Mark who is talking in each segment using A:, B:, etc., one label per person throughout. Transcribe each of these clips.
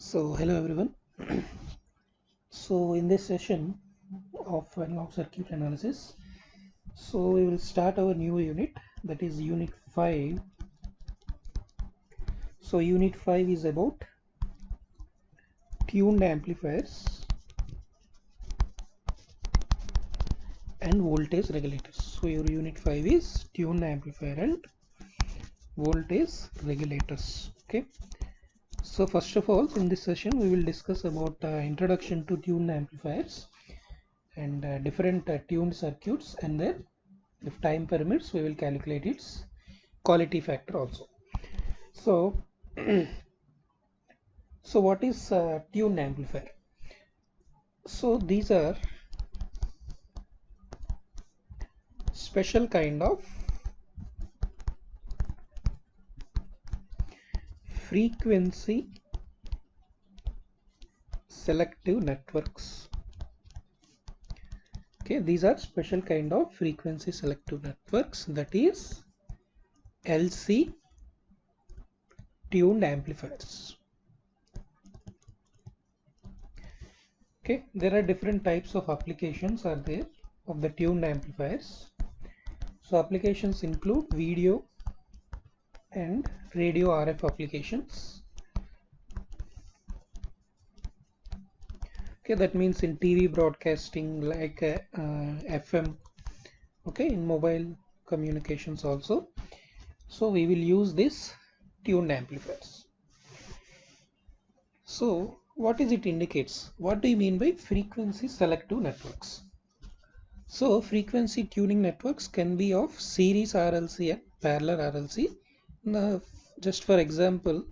A: So hello everyone. So in this session of analog circuit analysis, so we will start our new unit, that is unit 5. So unit 5 is about tuned amplifiers and voltage regulators. So your unit 5 is tuned amplifier and voltage regulators. Okay. So first of all, in this session we will discuss about introduction to tuned amplifiers and different tuned circuits, and then if time permits we will calculate its quality factor also. So so what is tuned amplifier? So these are special kind of frequency selective networks. Okay, these are special kind of frequency selective networks, that is LC tuned amplifiers. Okay, there are different types of applications are there of the tuned amplifiers. So applications include video and radio RF applications. Okay, that means in TV broadcasting like FM. Okay, in mobile communications also. So we will use this tuned amplifiers. So what is it indicates? What do you mean by frequency selective networks? So frequency tuning networks can be of series RLC and parallel RLC. Now, just for example,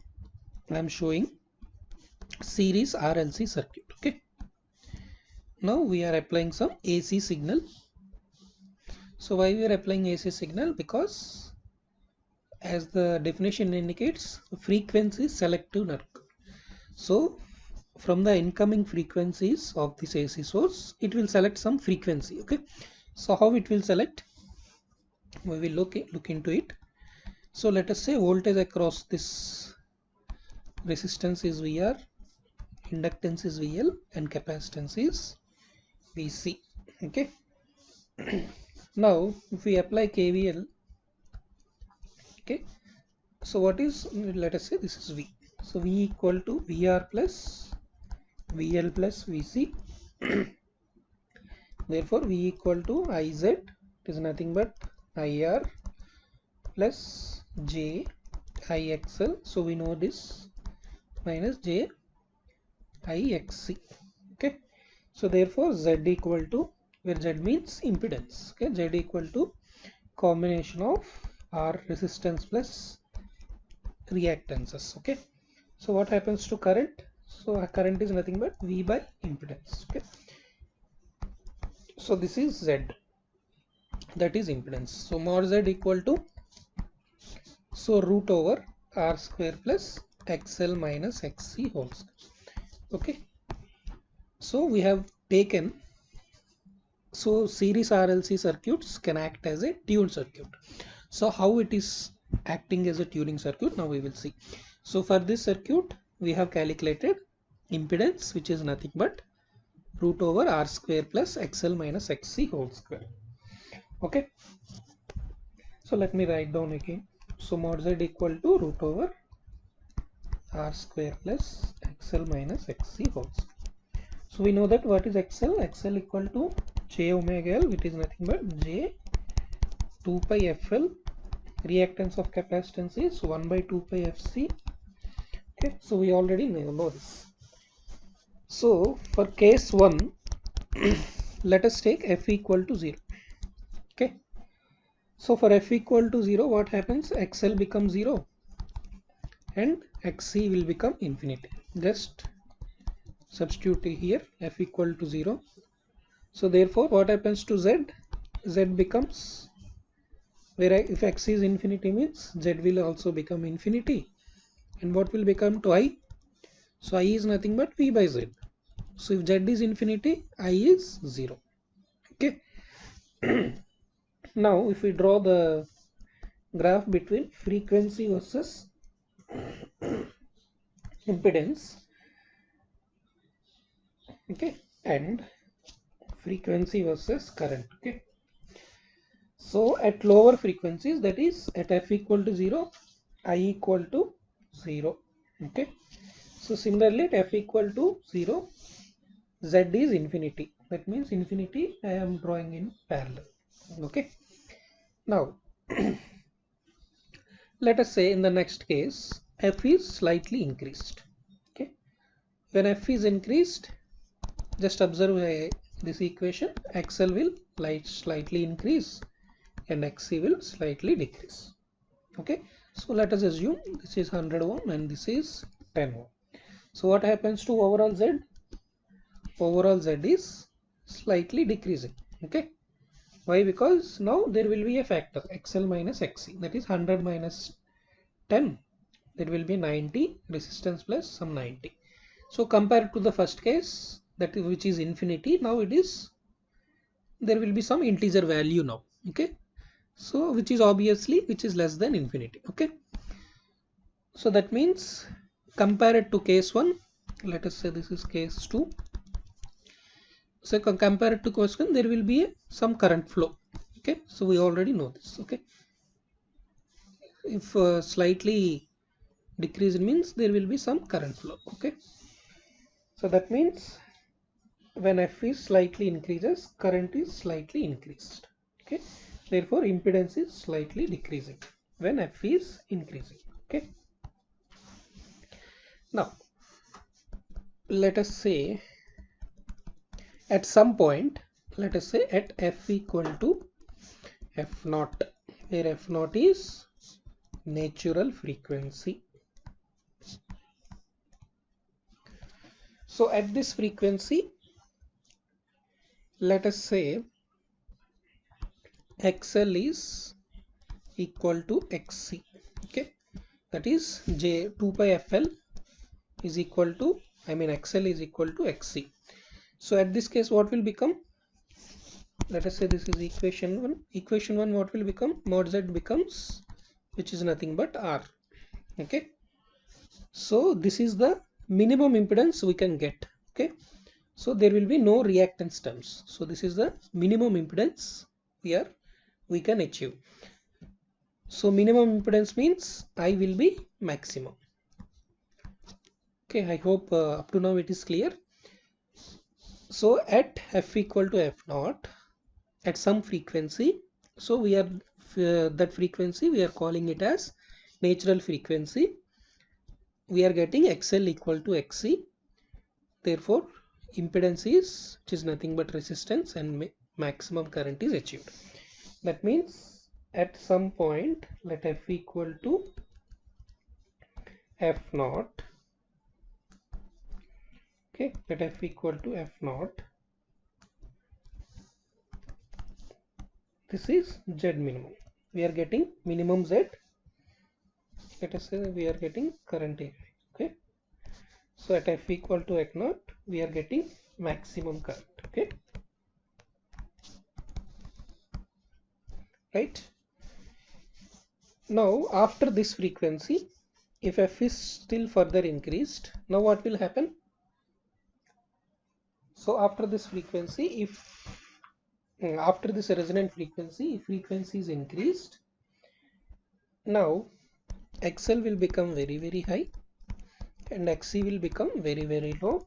A: I am showing series RLC circuit. Okay. Now we are applying some AC signal. So why we are applying AC signal? Because as the definition indicates, frequency selective network. So from the incoming frequencies of this AC source, it will select some frequency. Okay. So how it will select? We will look into it. So let us say voltage across this resistance is VR, inductance is VL, and capacitance is VC. Okay. Now if we apply KVL, okay, so what is, let us say this is V. So V equal to VR plus VL plus VC. Therefore V equal to IZ, it is nothing but IR plus J IXL. So we know this minus J IXC. Okay. So therefore Z equal to, where Z means impedance. Okay. Z equal to combination of R resistance plus reactances. Okay. So what happens to current? So our current is nothing but V by impedance. Okay. So this is Z, that is impedance. So mod Z equal to, so root over R square plus XL minus XC whole square. Okay. So we have taken, so series RLC circuits can act as a tuned circuit. So how it is acting as a tuning circuit, now we will see. So for this circuit we have calculated impedance, which is nothing but root over R square plus XL minus XC whole square. Okay. So let me write down again. So mod Z equal to root over R square plus XL minus XC whole square. So we know that what is XL? XL equal to J omega L, which is nothing but J 2 pi FL. Reactance of capacitance is 1 by 2 pi FC. Okay, so we already know this. So for case 1, let us take F equal to 0. Okay. So for F equal to 0, what happens? XL becomes 0 and XC will become infinity. Just substitute here F equal to 0. So therefore what happens to Z? Z becomes, where if X is infinity means Z will also become infinity. And what will become to I? So I is nothing but V by Z. So if Z is infinity, I is 0. Okay. Now if we draw the graph between frequency versus impedance, okay, and frequency versus current. Okay, so at lower frequencies, that is at f equal to 0, I equal to 0. Okay, so similarly at f equal to 0, z is infinity. That means infinity I am drawing in parallel. Okay, now let us say in the next case f is slightly increased. Okay, when f is increased, just observe this equation. XL will slightly increase and XC will slightly decrease. Okay, so let us assume this is 100 ohm and this is 10 ohm. So what happens to overall Z? Overall Z is slightly decreasing. Okay, why? Because now there will be a factor XL minus XC, that is 100 minus 10, there will be 90, resistance plus some 90. So compared to the first case, that is which is infinity, now it is, there will be some integer value now. Okay, so which is obviously which is less than infinity. Okay, so that means compare it to case 1, let us say this is case 2. So compare it to case 1, there will be some current flow. Okay, so we already know this. Okay, if slightly decreased means there will be some current flow. Okay, so that means when f is slightly increases, current is slightly increased. Okay, therefore impedance is slightly decreasing when f is increasing. Okay, now let us say at some point, let us say at f equal to f naught, where f naught is natural frequency. So at this frequency, let us say XL is equal to XC. Okay, that is J 2 pi FL is equal to, I mean XL is equal to XC. So at this case, what will become? Let us say this is equation 1. Equation 1, what will become? Mod Z becomes, which is nothing but R. Okay, so this is the minimum impedance we can get. Okay, so there will be no reactance terms. So this is the minimum impedance we can achieve. So minimum impedance means I will be maximum. Okay, I hope up to now it is clear. So at f equal to f naught at some frequency, so we are that frequency we are calling it as natural frequency. We are getting XL equal to XC. Therefore impedance is, which is nothing but resistance, and maximum current is achieved. That means at some point let f equal to f naught. Okay, let f equal to f naught. This is Z minimum. We are getting minimum Z. Let us say we are getting current area. Okay, so at f equal to f naught, we are getting maximum current. Okay, right? Now after this frequency, if f is still further increased, now what will happen? So after this frequency, if after this resonant frequency, if frequency is increased, now XL will become very very high and XC will become very very low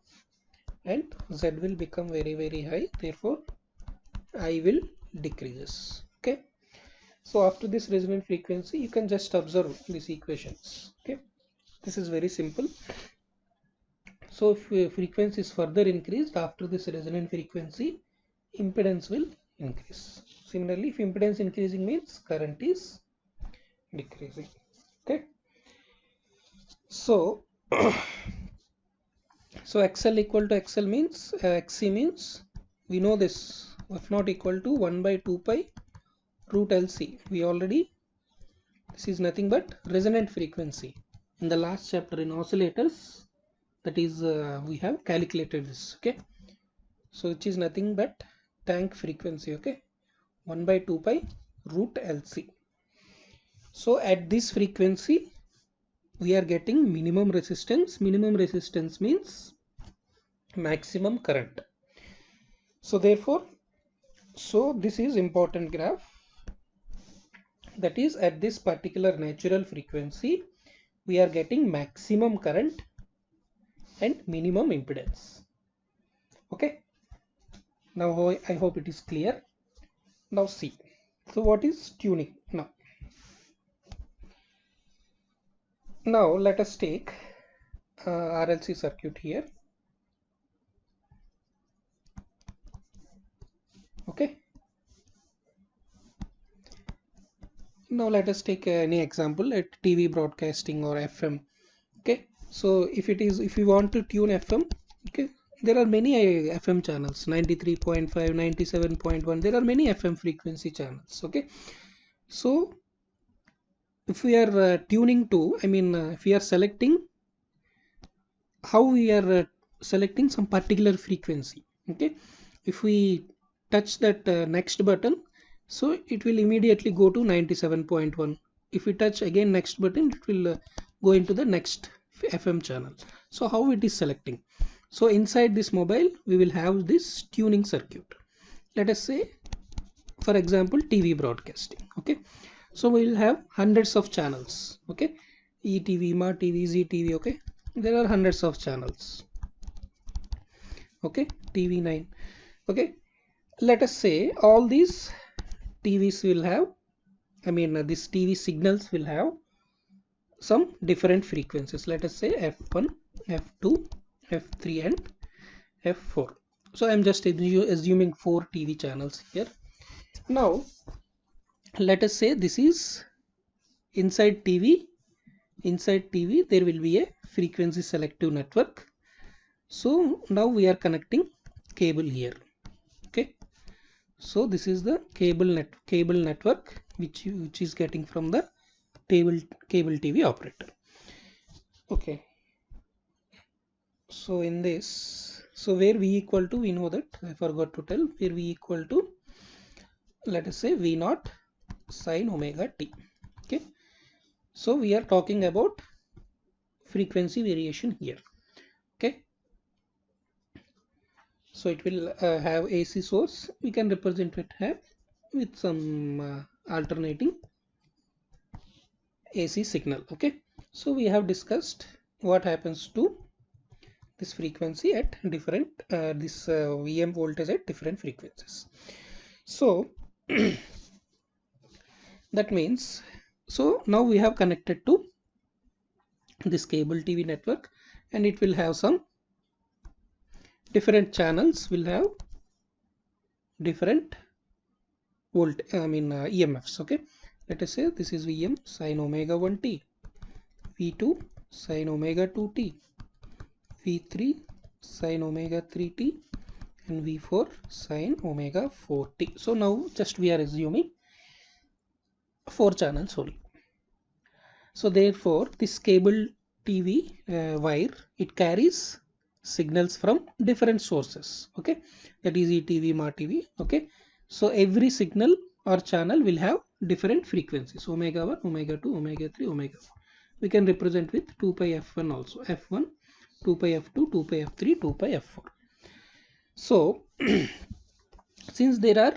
A: and Z will become very very high. Therefore I will decreases. Okay, so after this resonant frequency, you can just observe these equations. Okay, this is very simple. So if frequency is further increased after this resonant frequency, impedance will increase. Similarly, if impedance increasing means current is decreasing. Okay, so so XL equal to XL means XC means we know this f naught equal to 1 by 2 pi root LC. We already, this is nothing but resonant frequency. In the last chapter in oscillators, that is we have calculated this. Okay, so which is nothing but tank frequency. Okay, 1 by 2 pi root LC. So at this frequency we are getting minimum resistance. Minimum resistance means maximum current. So therefore, this is important graph, that is at this particular natural frequency we are getting maximum current and minimum impedance. Okay, now I hope it is clear. Now see, so what is tuning? Now let us take RLC circuit here. Okay, now let us take any example at TV broadcasting or FM. Okay, so if you want to tune FM, okay, there are many FM channels, 93.5, 97.1, there are many FM frequency channels. Okay, so if we are tuning to, if we are selecting, how we are selecting some particular frequency. Okay, if we touch that next button, so it will immediately go to 97.1. if we touch again next button, it will go into the next FM channel. So how it is selecting? So inside this mobile we will have this tuning circuit. Let us say, for example, TV broadcasting. Okay, so we will have hundreds of channels. Okay, ETV, Ma TV, ZTV. Okay, there are hundreds of channels. Okay, TV9. Okay, let us say all these TVs will have, these TV signals will have some different frequencies. Let us say F1, F2, F3 and F4. So I'm just assuming 4 TV channels here. Now let us say this is inside TV. Inside TV there will be a frequency selective network. So now we are connecting cable here. Okay, so this is the cable network which is getting from the cable TV operator. Okay, so in this, so where V equal to, we know that, I forgot to tell, where V equal to, let us say V naught sine omega t. Okay, so we are talking about frequency variation here. Okay, so it will have AC source. We can represent it with some alternating AC signal. Okay, so we have discussed what happens to this frequency at different this VM voltage at different frequencies. So that means, so now we have connected to this cable TV network, and it will have some different channels, will have different EMFs. Okay, let us say this is VM sine omega 1t, V2 sine omega 2t, V3 sine omega 3t, and V4 sine omega 4t. So now just we are assuming 4 channels only. So therefore this cable TV wire, it carries signals from different sources. Okay, that is ETV, Ma TV. Okay, so every signal or channel will have different frequencies, omega 1, omega 2, omega 3, omega 4. We can represent with 2 pi f1 also, f1, 2 pi f2, 2 pi f3, 2 pi f4. So since there are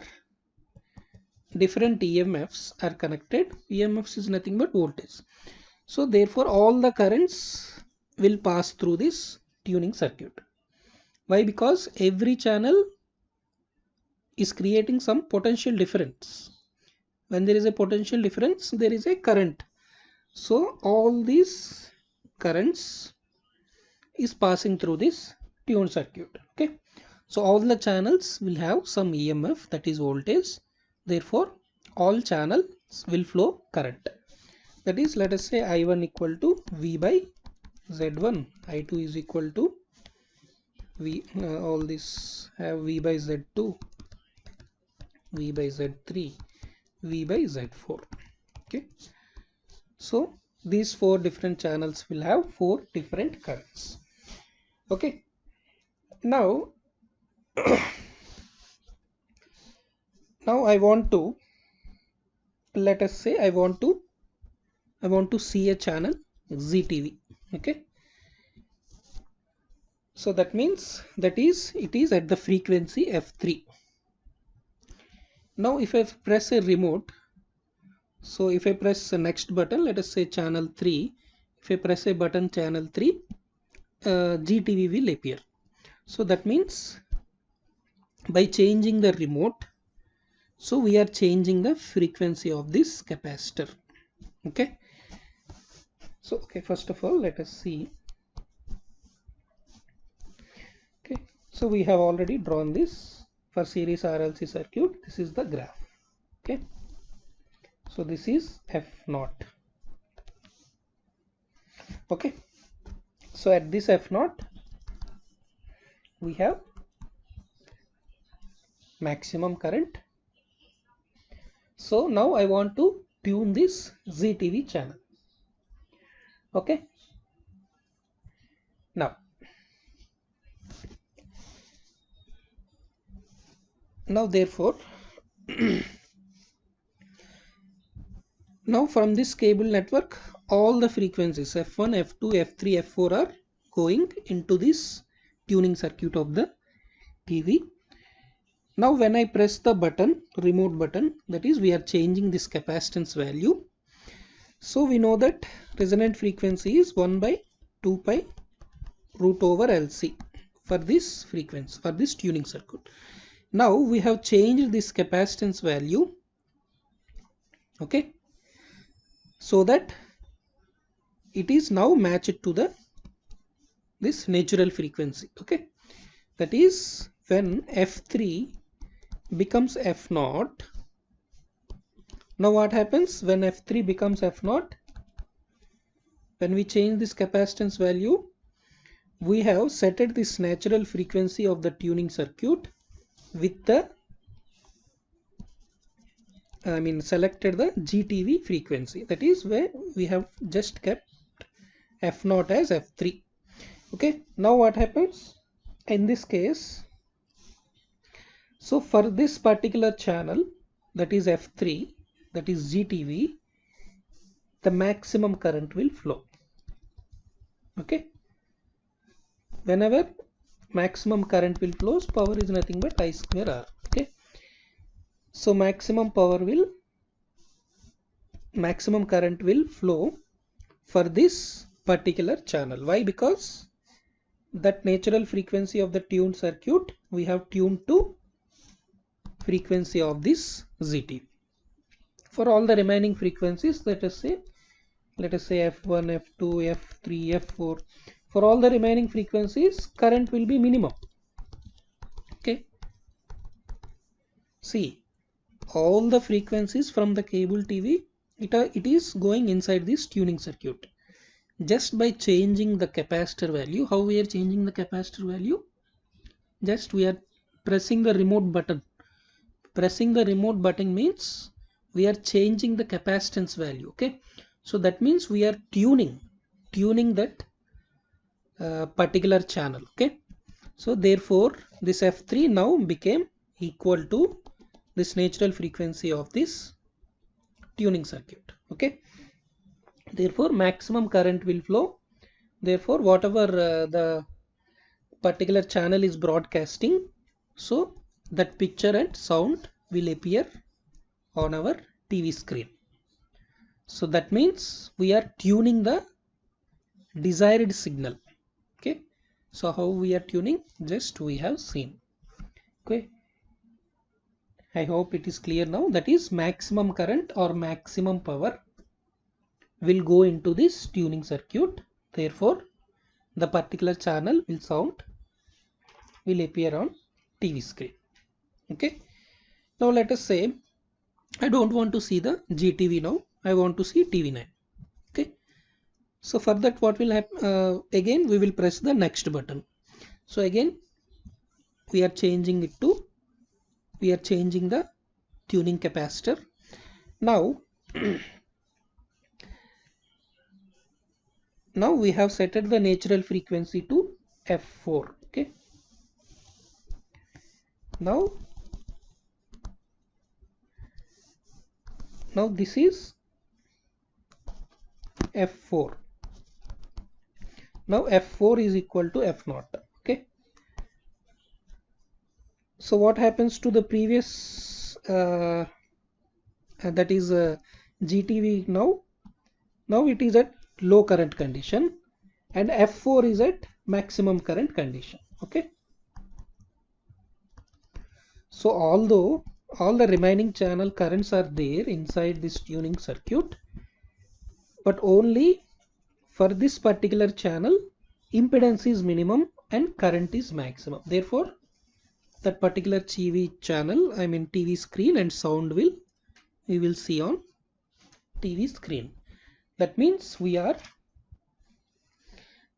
A: different EMFs are connected, EMFs is nothing but voltage. So therefore all the currents will pass through this tuning circuit. Why? Because every channel is creating some potential difference. When there is a potential difference, there is a current. So all these currents is passing through this tune circuit. Okay, so all the channels will have some EMF, that is voltage. Therefore all channels will flow current. That is, let us say I1 equal to V by Z1, I2 is equal to V, all this have V by Z2, V by Z3, V by Z4. Okay, so these 4 different channels will have 4 different currents. Okay, now now I want to, let us say I want to see a channel ZTV. Okay, So that means it is at the frequency f3. Now if I press a remote, so if I press the next button, let us say channel 3, if I press a button channel 3, GTV will appear. So that means by changing the remote, so we are changing the frequency of this capacitor. Okay, so first of all let us see. Okay, so we have already drawn this for series RLC circuit. This is the graph. Okay, so this is F0. Okay, so at this F0 we have maximum current. So now I want to tune this ZTV channel. Okay, now therefore now from this cable network, all the frequencies F1, F2, F3, F4 are going into this tuning circuit of the TV. Now when I press the button, remote button, that is we are changing this capacitance value. So we know that resonant frequency is 1 by 2 pi root over LC for this frequency, for this tuning circuit. Now we have changed this capacitance value, okay, so that it is now matched to this natural frequency. Okay, that is when F3 becomes F0. Now what happens when F3 becomes F0? When we change this capacitance value, we have set this natural frequency of the tuning circuit with the selected the GTV frequency. That is where we have just kept F0 as F3. Okay, now what happens in this case? So for this particular channel, that is F3, that is GTV, the maximum current will flow. Okay, whenever maximum current will flow, power is nothing but I square R. Okay, so maximum current will flow for this particular channel. Why? Because that natural frequency of the tuned circuit we have tuned to frequency of this ZT. For all the remaining frequencies, let us say F1, F2, F3, F4, for all the remaining frequencies current will be minimum. Okay, see, all the frequencies from the cable TV, it is going inside this tuning circuit. Just by changing the capacitor value, how we are changing the capacitor value? Just we are pressing the remote button. Pressing the remote button means we are changing the capacitance value. Okay, so that means we are tuning that particular channel. Okay, so therefore this F3 now became equal to this natural frequency of this tuning circuit. Okay, therefore maximum current will flow. Therefore whatever the particular channel is broadcasting, so that picture and sound will appear on our TV screen. So that means we are tuning the desired signal. Okay, so how we are tuning, just we have seen. Okay, I hope it is clear now. That is maximum current or maximum power will go into this tuning circuit. Therefore the particular channel will appear on TV screen. Okay, now let us say I don't want to see the GTV now, I want to see TV9. Okay, so for that what will happen? Again we will press the next button. So again we are changing the tuning capacitor. Now now we have set the natural frequency to F4. Okay, now this is F4. Now F4 is equal to F0. Okay, So what happens to the previous that is GTV now? Now it is at low current condition and F4 is at maximum current condition. Okay. So although all the remaining channel currents are there inside this tuning circuit, but only for this particular channel impedance is minimum and current is maximum. Therefore that particular TV channel, I mean TV screen and sound we will see on TV screen. That means we are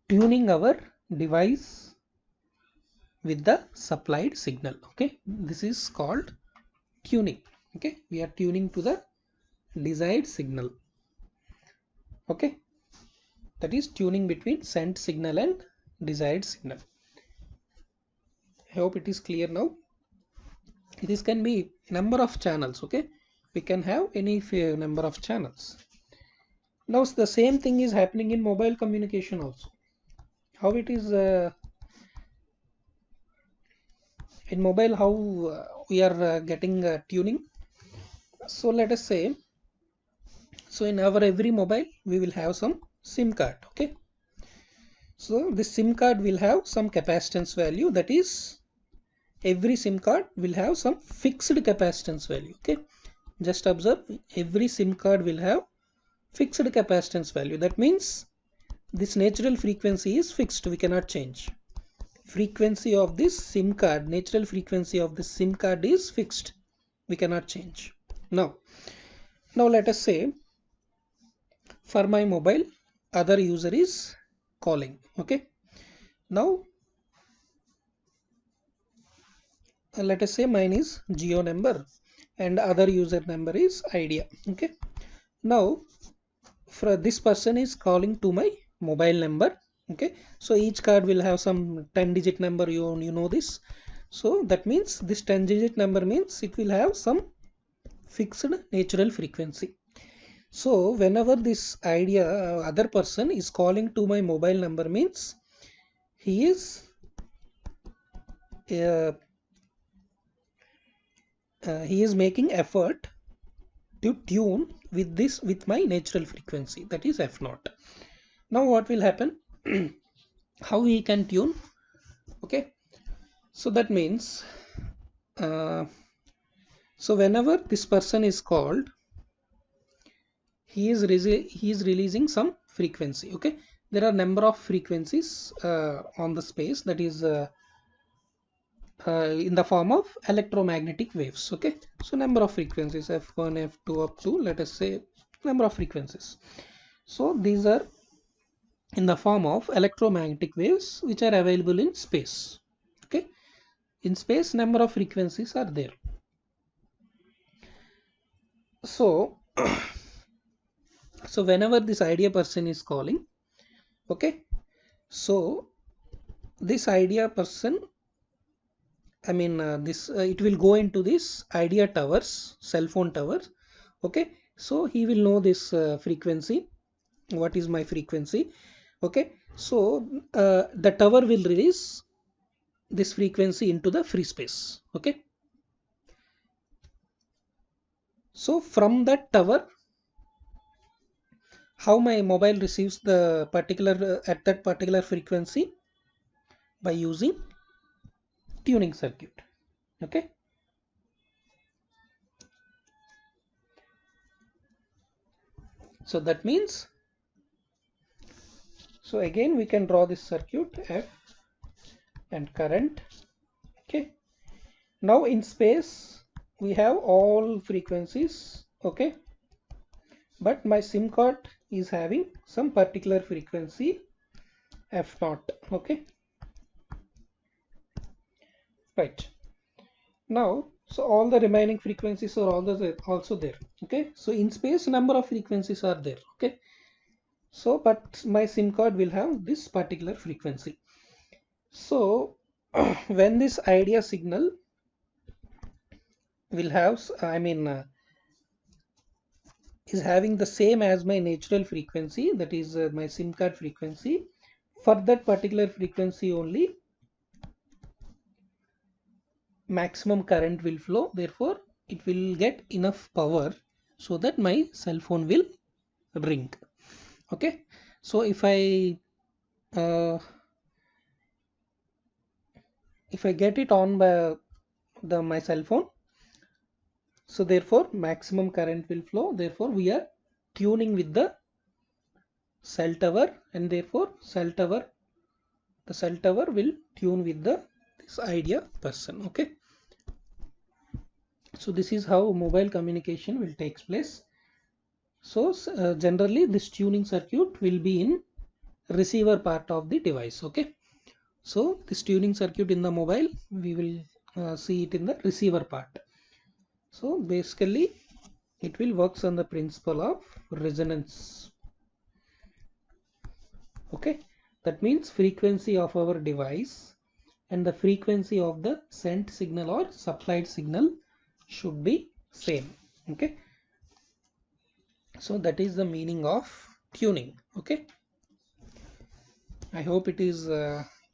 A: tuning our device with the supplied signal. Okay, this is called tuning. Okay, we are tuning to the desired signal. Okay, that is tuning between sent signal and desired signal. I hope it is clear now. This can be number of channels. Okay, we can have any number of channels. Now the same thing is happening in mobile communication also. How it is in mobile, how we are getting tuning. So let us say, so in our every mobile we will have some SIM card. Okay, so this SIM card will have some capacitance value, that is every SIM card will have some fixed capacitance value. Okay, just observe, every SIM card will have fixed capacitance value. That means this natural frequency is fixed, we cannot change. Frequency of this SIM card, natural frequency of this SIM card is fixed, we cannot change. Now let us say for my mobile other user is calling. Okay, now let us say mine is Jio number and other user number is Idea. Okay, now for this person is calling to my mobile number. Okay, so each card will have some 10-digit number, you know this. So that means this 10-digit number means it will have some fixed natural frequency. So whenever this Idea other person is calling to my mobile number means he is making effort to tune with my natural frequency, that is F0. Now what will happen? How we can tune? Okay, so that means so whenever this person is called, he is releasing some frequency. Okay, there are number of frequencies on the space, that is in the form of electromagnetic waves. Okay, so number of frequencies F1, F2 up to, let us say, number of frequencies. So these are in the form of electromagnetic waves which are available in space. Okay, in space number of frequencies are there. So so whenever this Idea person is calling, okay, so this Idea person, I mean this it will go into this Idea towers, cell phone towers. Okay, so he will know this frequency, what is my frequency. Okay, so the tower will release this frequency into the free space. Okay, so from that tower, how my mobile receives the particular at that particular frequency? By using tuning circuit. Okay, so that means, so again we can draw this circuit F and current. Okay, now in space we have all frequencies. Okay, but my SIM card is having some particular frequency F0. Okay, right. Now so all the remaining frequencies are also there. Okay, so in space number of frequencies are there. Okay, so but my SIM card will have this particular frequency. So when this Idea signal will have, I mean is having the same as my natural frequency, that is my SIM card frequency, for that particular frequency only maximum current will flow, therefore it will get enough power so that my cell phone will ring. Okay, so if I get it on by my cell phone, so therefore maximum current will flow, therefore we are tuning with the cell tower, and therefore the cell tower will tune with this idea person. Okay, so this is how mobile communication will take place. So generally this tuning circuit will be in receiver part of the device. Okay, so this tuning circuit in the mobile, we will see it in the receiver part. So basically it will works on the principle of resonance. Okay, that means frequency of our device and the frequency of the sent signal or supplied signal should be same. Okay, so that is the meaning of tuning. Okay, I hope it is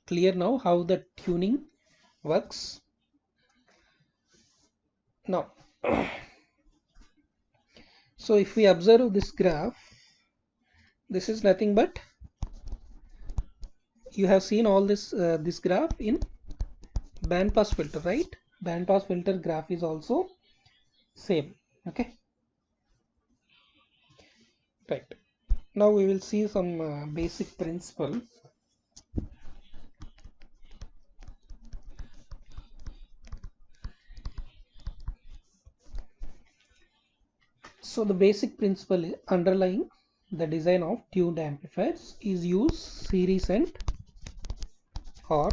A: clear now how the tuning works. Now so if we observe this graph, this is nothing but, you have seen all this graph in band pass filter, right? Band pass filter graph is also same. Okay, right. Now we will see some basic principle. So the basic principle underlying the design of tuned amplifiers is use series and or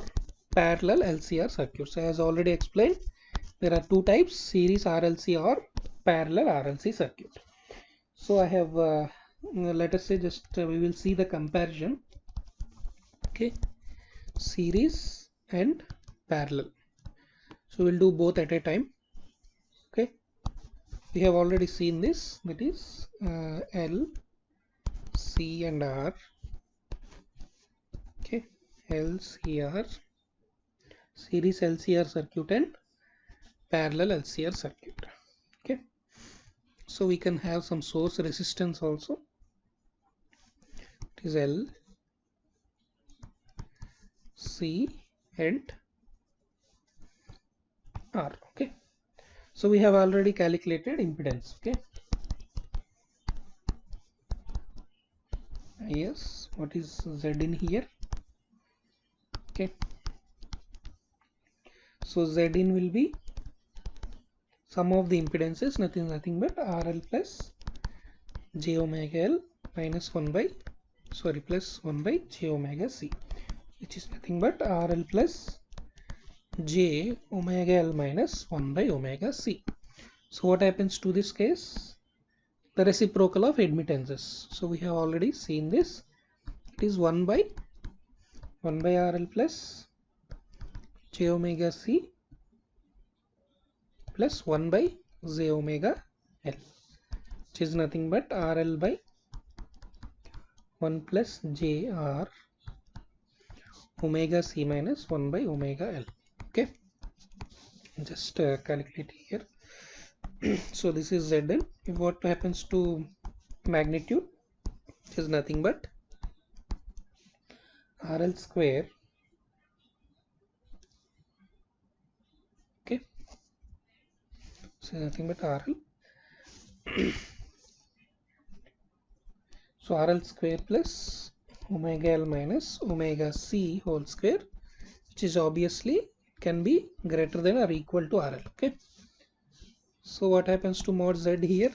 A: parallel LCR circuits. As already explained, there are two types: series RLC or parallel RLC circuit. So I have let us say just we will see the comparison. Okay, series and parallel, so we'll do both at a time. Okay, we have already seen this, that is L, C and R. Okay, LCR, series LCR circuit and parallel LCR circuit. Okay, so we can have some source resistance also. It is L, C and R. Okay, so we have already calculated impedance. Okay, yes, what is Z in here? Okay, so Z in will be sum of the impedances, nothing but RL plus J omega L minus 1 by plus 1 by J omega C, which is nothing but RL plus J omega L minus 1 by omega C. So what happens to this case? The reciprocal of admittances. So we have already seen this. It is 1 by RL plus J omega C plus 1 by J omega L, which is nothing but RL by 1 plus J R omega C minus 1 by omega L. Okay, just calculate here. So this is Zn. What happens to magnitude? It is nothing but RL square. Okay, so nothing but RL. So RL square plus omega L minus omega C whole square, which is obviously can be greater than or equal to RL. Okay, so what happens to mod Z here?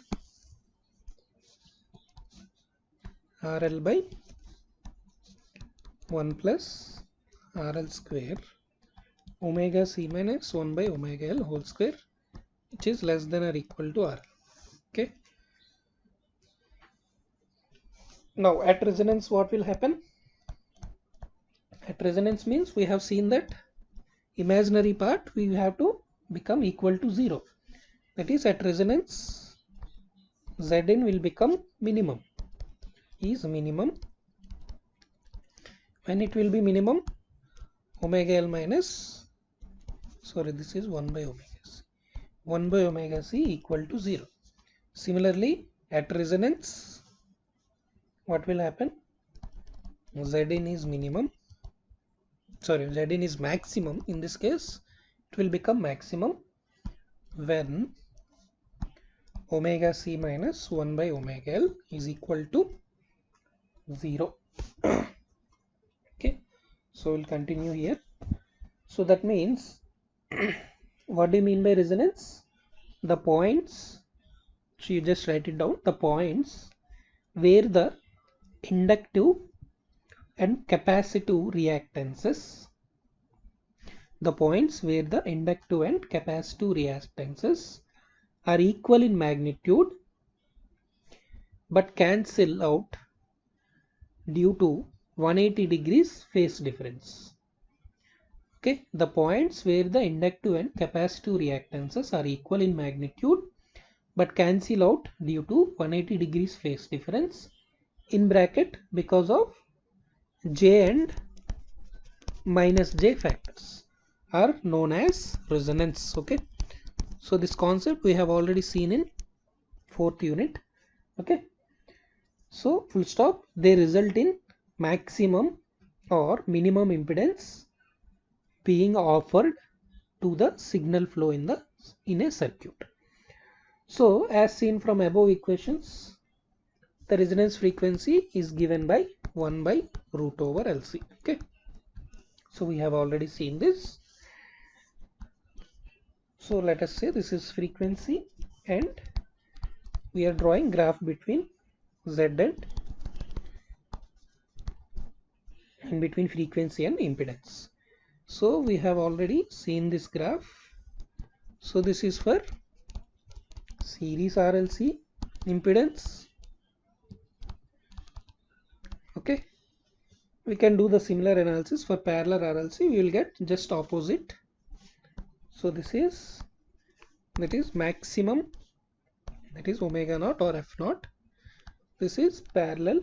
A: RL by 1 plus RL square omega C minus 1 by omega L whole square, which is less than or equal to RL. Okay, now at resonance what will happen? At resonance means we have seen that imaginary part we have to become equal to 0. That is, at resonance Zn will become minimum, is minimum. When it will be minimum, omega L minus sorry, this is 1 by omega c. 1 by omega c equal to 0. Similarly, at resonance, what will happen? Zn is minimum, sorry, Zn is maximum. In this case, it will become maximum when omega c minus 1 by omega l is equal to 0. Okay, so we'll continue here. So that means, what do you mean by resonance? The points, so you just write it down, the points where the inductive and capacitive reactances, are equal in magnitude but cancel out due to 180 degrees phase difference. Okay, the points where the inductive and capacitive reactances are equal in magnitude but cancel out due to 180 degrees phase difference, in bracket, because of J and minus J factors, are known as resonance. Okay, so this concept we have already seen in 4th unit. Okay, so full stop, they result in maximum or minimum impedance being offered to the signal flow in a circuit. So as seen from above equations, the resonance frequency is given by 1 by root over LC. Okay, so we have already seen this. So let us say this is frequency and we are drawing graph between Z and between frequency and impedance. So we have already seen this graph. So this is for series RLC impedance. Okay, we can do the similar analysis for parallel RLC. We will get just opposite. So this is, that is maximum, that is omega naught or F naught. This is parallel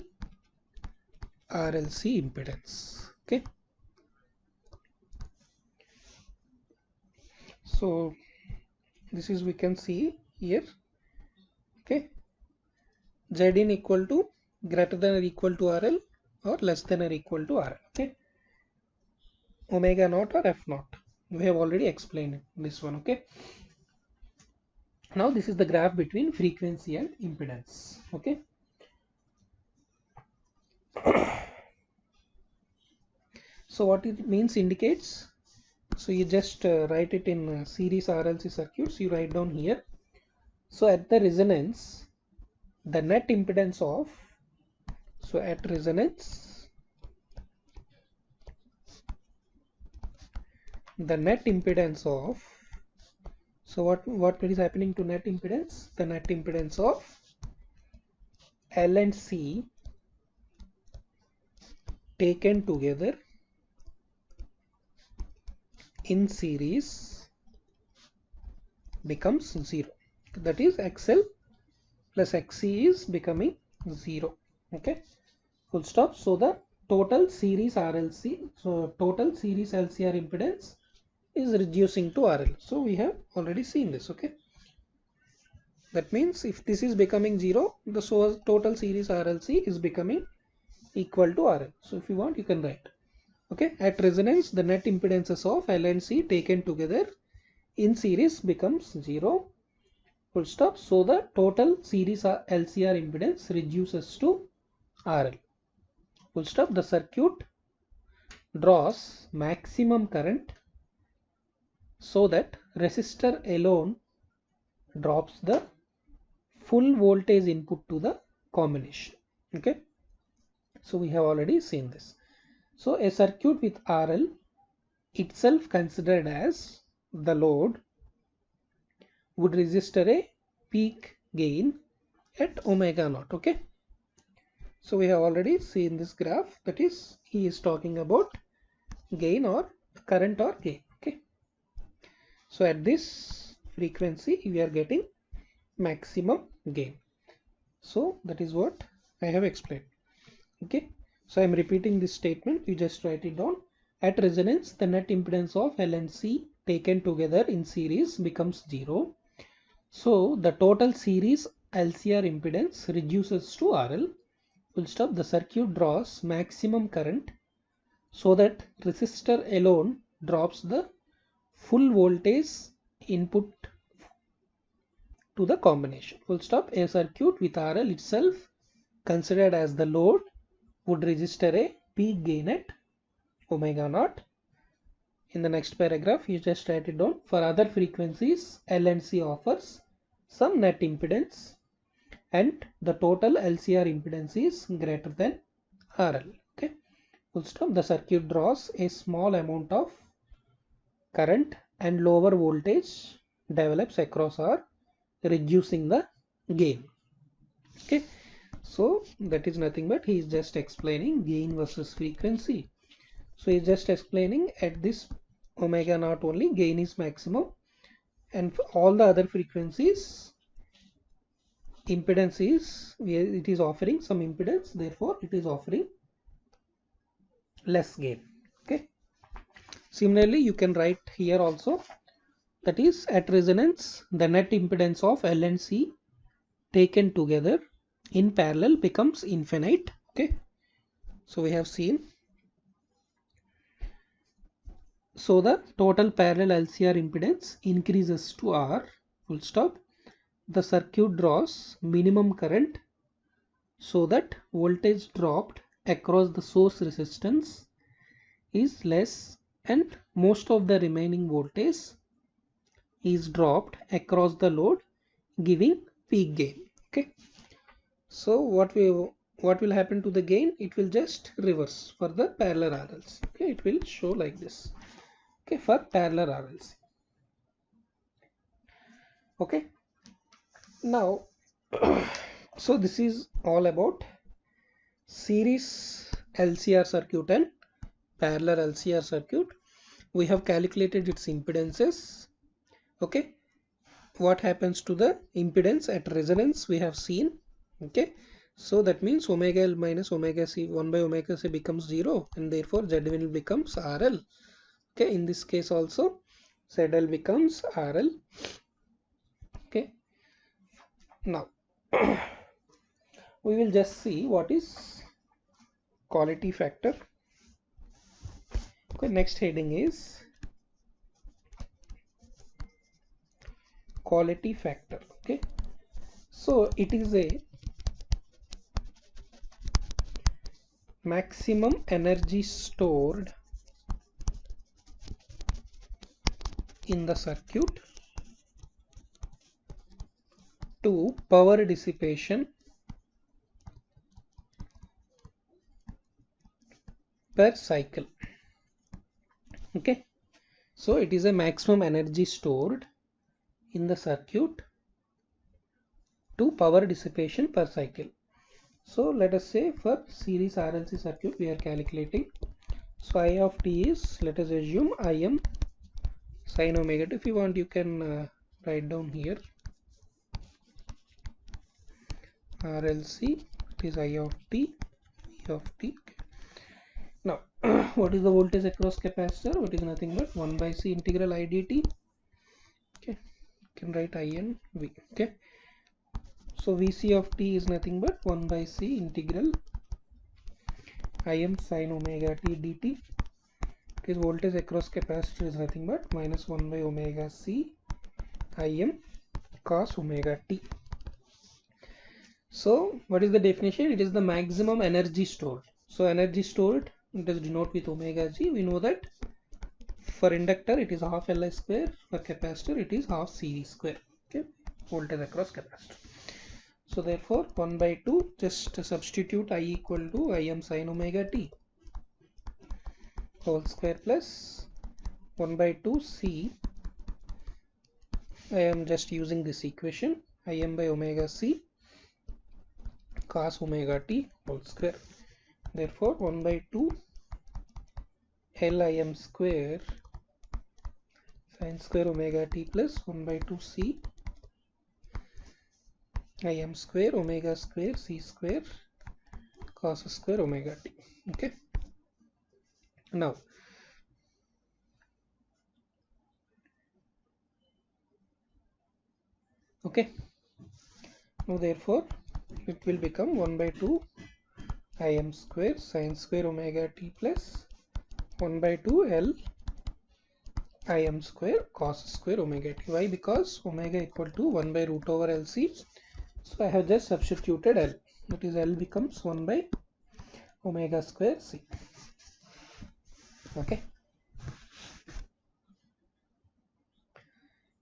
A: RLC impedance. Okay, so this is, we can see here. Okay, Zin equal to greater than or equal to RL or less than or equal to RL. Okay, omega naught or F naught, we have already explained this one. Okay, now this is the graph between frequency and impedance. Okay, so what it means indicates, so you just write it in series RLC circuits, you write down here. So at the resonance, the net impedance of, so at resonance, the net impedance of, so what is happening to net impedance? The net impedance of L and C taken together in series becomes 0. That is XL plus XC is becoming 0. Okay, full stop. So the total series RLC, so total series LCR impedance is reducing to RL. So we have already seen this. Okay, that means if this is becoming 0, the total series RLC is becoming equal to RL. So if you want, you can write. Okay, at resonance, the net impedances of L and C taken together in series becomes 0. Full stop. So the total series LCR impedance reduces to RL. Full stop. The circuit draws maximum current so that resistor alone drops the full voltage input to the combination. Okay, so we have already seen this. So a circuit with RL itself considered as the load would register a peak gain at omega naught. Okay, so we have already seen this graph, that is, he is talking about gain or current or gain. Okay, so at this frequency we are getting maximum gain. So that is what I have explained. Okay, so I am repeating this statement, you just write it down. At resonance, the net impedance of L and C taken together in series becomes 0. So the total series LCR impedance reduces to RL. Full stop. The circuit draws maximum current so that resistor alone drops the full voltage input to the combination. Full stop. A circuit with RL itself considered as the load would register a peak gain at omega naught. In the next paragraph, you just write it down. For other frequencies, L and C offers some net impedance and the total LCR impedance is greater than RL. Okay. Full stop. The circuit draws a small amount of current and lower voltage develops across R, reducing the gain. Okay. So that is nothing but he is just explaining gain versus frequency. So he is just explaining at this omega naught only gain is maximum, and for all the other frequencies impedance is, it is offering some impedance, therefore it is offering less gain. Okay. Similarly, you can write here also, that is at resonance the net impedance of L and C taken together in parallel becomes infinite. Okay. So we have seen, so the total parallel LCR impedance increases to R. Full stop. The circuit draws minimum current so that voltage dropped across the source resistance is less and most of the remaining voltage is dropped across the load, giving peak gain. Okay. So what will happen to the gain? It will just reverse for the parallel RLC. Okay, it will show like this. Okay, for parallel RLC. Okay. Now, so this is all about series LCR circuit and parallel LCR circuit. We have calculated its impedances. Okay. What happens to the impedance at resonance we have seen. Okay. So that means omega L minus omega C, 1 by omega C becomes 0 and therefore ZL becomes RL. Okay. In this case also ZL becomes RL. Okay. Now we will just see what is quality factor. Okay. Next heading is quality factor. Okay. So it is a maximum energy stored in the circuit to power dissipation per cycle. Okay. So it is a maximum energy stored in the circuit to power dissipation per cycle. So let us say for series RLC circuit we are calculating. So I of t is, let us assume Im sin omega t. If you want you can write down here RLC, it is I of t, V of t. Now what is the voltage across capacitor? What is nothing but 1 by C integral I dt. Okay, you can write In V. Okay. So Vc of t is nothing but 1 by C integral Im sin omega t dt. Because voltage across capacitor is nothing but minus 1 by omega C Im cos omega t. So what is the definition? It is the maximum energy stored. So energy stored, it is denoted with omega g. We know that for inductor it is half Li square, for capacitor it is half CV square. Okay, voltage across capacitor. So therefore 1 by 2, just substitute I equal to Im sin omega t whole square plus 1 by 2 C. I am just using this equation, Im by omega C cos omega t whole square. Therefore 1 by 2 Lim square sin square omega t plus 1 by 2 C Im square omega square C square cos square omega t. Okay. Now Okay, now therefore it will become 1 by 2 Im square sine square omega t plus 1 by 2 L Im square cos square omega t. Why? Because omega equal to 1 by root over LC. So I have just substituted L. That is, L becomes 1 by omega square C. Okay.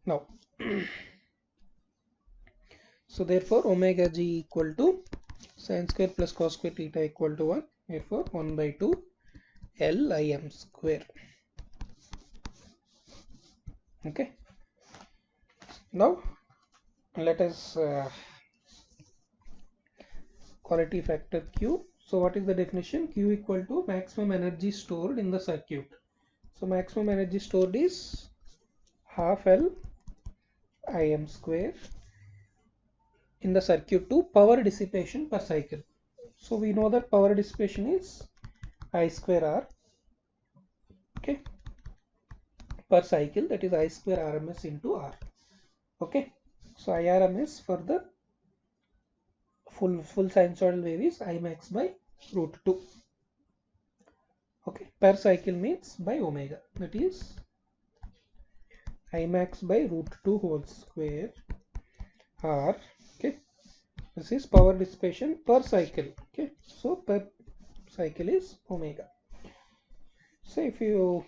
A: Now, so therefore omega g equal to sin square plus cos square theta equal to 1. Therefore 1 by 2 L Im square. Okay. Now let us quality factor Q. So what is the definition? Q equal to maximum energy stored in the circuit. So maximum energy stored is half L Im square in the circuit to power dissipation per cycle. So we know that power dissipation is I square R, okay, per cycle, that is I square RMS into R. Okay, so IRMS for the full sinusoidal wave is I max by root 2. Okay, per cycle means by omega, that is I max by root 2 whole square R. Okay, this is power dissipation per cycle. Okay, so per cycle is omega. So if you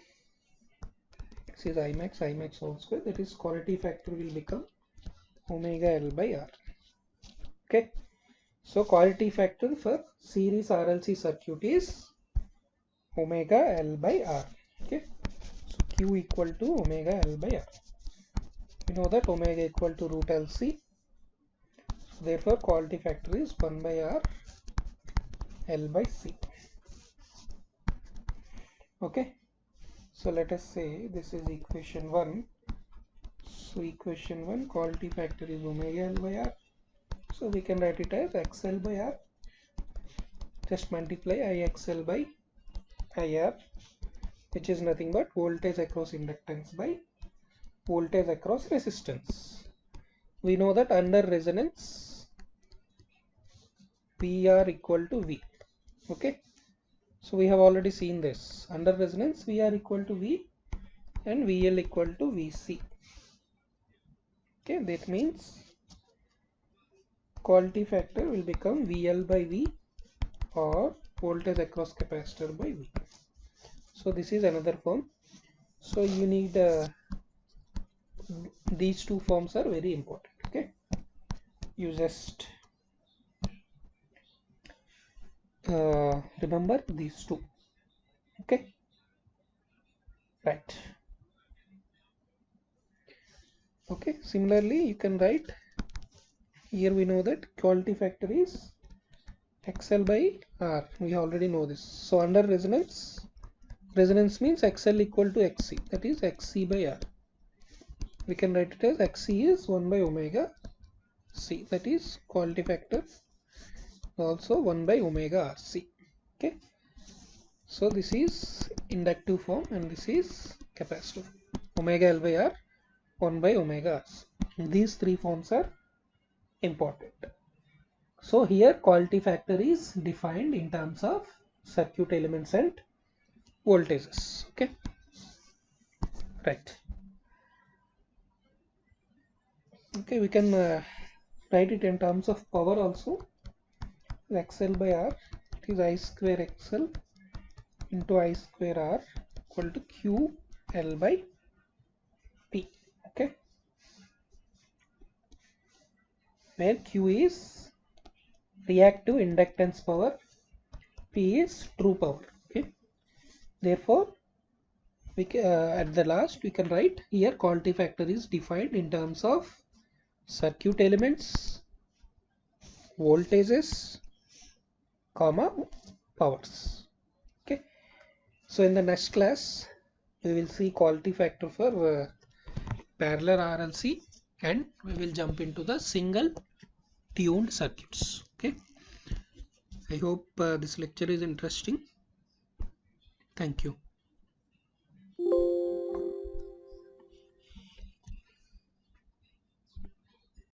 A: see I max whole square, that is quality factor will become omega L by R. Okay, so quality factor for series RLC circuit is omega L by R. Okay, so Q equal to omega L by R. We know that omega equal to root LC. So therefore quality factor is 1 by R L by C. Okay, so let us say this is equation 1. So equation 1 quality factor is omega L by R. So we can write it as XL by R. Just multiply IXL by IR, which is nothing but voltage across inductance by voltage across resistance. We know that under resonance VR equal to V. Okay, so we have already seen this. Under resonance VR equal to V and VL equal to VC. Okay, that means quality factor will become VL by V or voltage across capacitor by V. So this is another form. So you need these two forms are very important. Okay, you just remember these two. Okay, right. Okay, similarly you can write here. We know that quality factor is XL by R. We already know this. So under resonance means XL equal to XC, that is XC by R. We can write it as XC is 1 by omega C, that is quality factor also 1 by omega RC. Okay, so this is inductive form and this is capacitive. Omega L by R 1 by omega RC. These three forms are important. So here quality factor is defined in terms of circuit elements and voltages. Okay, right. Okay, we can write it in terms of power also. XL by R, it is I square XL into I square R equal to Q L by P. Okay, where Q is reactive inductance power, P is true power. Okay, therefore we at the last we can write here quality factor is defined in terms of circuit elements, voltages, comma powers. Okay, so in the next class we will see quality factor for parallel RLC and we will jump into the single tuned circuits. Okay, I hope this lecture is interesting. Thank you.